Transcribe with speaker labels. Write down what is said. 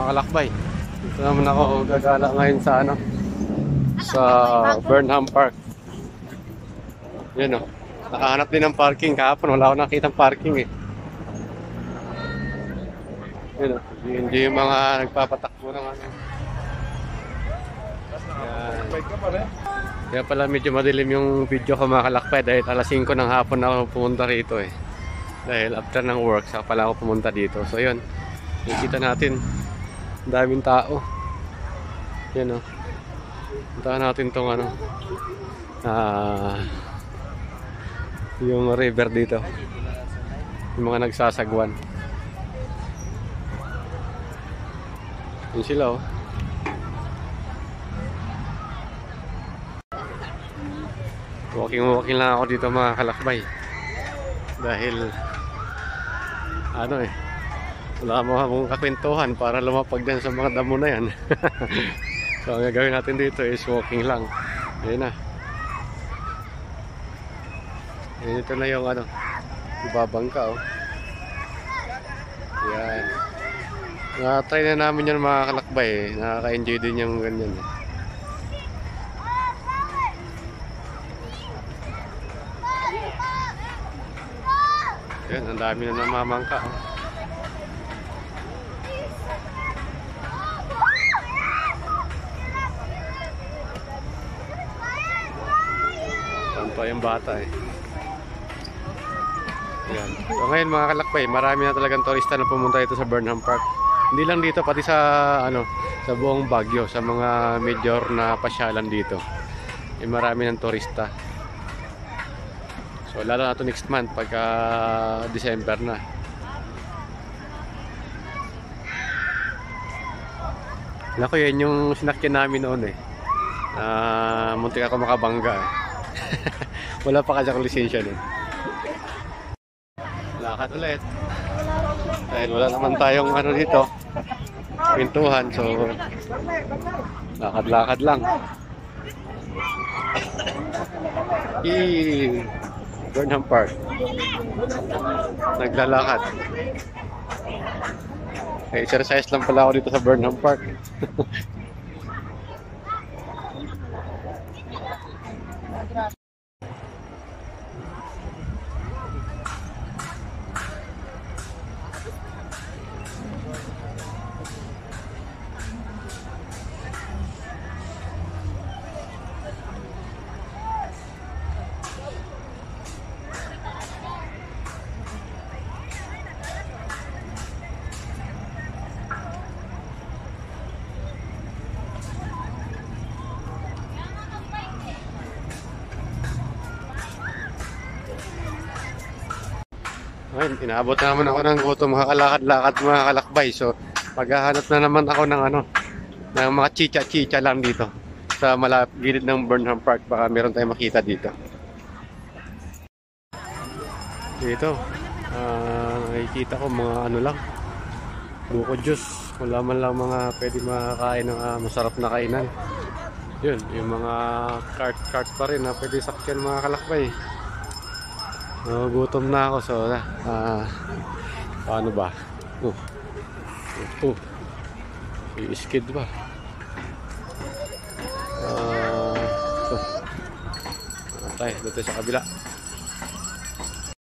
Speaker 1: mga kalakbay. Dito naman ako gagala ngayon sa ano, sa Burnham Park. Yun o. Nakahanap din ng parking kahapon. Wala akong nakitang parking eh. Yun o. Hindi yung mga nagpapatakbo ng ano. Yan. Kaya pala medyo madilim yung video ko mga kalakbay dahil alas 5 ng hapon na ako pumunta rito eh. Dahil after ng work, saka pala ako pumunta dito. So yun, nakikita natin daming tao. Yan o. Puntahan natin tong ano, yung river dito. Yung mga nagsasagwan. Yun sila o. Walking lang ako dito mga kalakbay. Dahil ano eh, wala mo akong kakwentuhan para lumapag dyan sa mga damo na yan. So ang gagawin natin dito is walking lang. Ayun na. Ayun, ito na yung ano, ibabangka oh. Yan. Try na namin yan mga kalakbay eh. Nakaka-enjoy din yung ganyan eh. Yan, ang dami na namamangka oh. Tanto yung bata eh. Yan. So ngayon mga kalakbay, marami na talagang turista na pumunta dito sa Burnham Park. Hindi lang dito, pati sa ano, sa buong Baguio, sa mga major na pasyalan dito. Eh, marami ng turista. So lalo na ito next month pagka December na. Nako, yan yung sinakyan namin noon eh. Muntik ako makabangga eh. Wala pa kasi akong lisensya nun. Lakad ulit. Dahil wala naman tayong ano dito, pintuhan, so lakad-lakad lang. Burnham Park. Naglalakad. Exercise lang pala ako dito sa Burnham Park. Ayun, inaabot naman ako ng gutom, makakalakad-lakad mga kalakbay. So, maghahanap na naman ako ng ano, ng mga chicha-chicha lang dito sa gilid ng Burnham Park. Baka meron tayong makita dito. Dito, nakikita ko mga ano lang, buko juice. Wala man lang mga pwede makakain ng masarap na kainan. Yun, yung mga cart pa rin na pwede sakyan mga kalakbay. Gutom na ako, so paano ba? I-skid ba? So, tayo dito sa kabila.